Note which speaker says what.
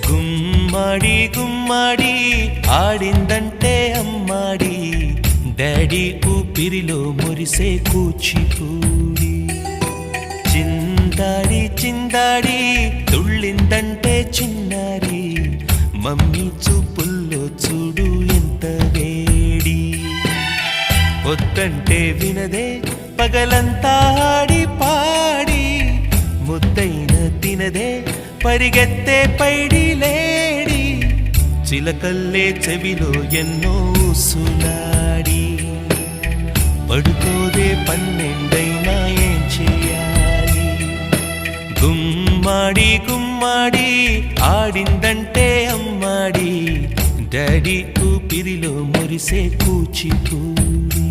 Speaker 1: గుమ్మడి గుమ్మడి ఆడిందంటే అమ్మాడి daddy ఊపిరిలో మురిసే కూచిపూడి చిందాడి చిందాడి తుళ్ళిందంటే చిన్నారి మమ్మీ చూపుల్లో చూడు ఎంత వేడి వద్దంటే వినదే పగలంతా ఆడి పాడి ముద్దైన తినదే పరిగెత్తే పైడి లేడి చిలకల్లే చెవిలో ఎన్నో సులాడి పడుకోదే పన్నెండైనా ఏం చేయాలి గుమ్మాడి గుమ్మాడి ఆడిందంటే అమ్మాడి డాడీ ఊపిరిలో మురిసే కూచిపూడి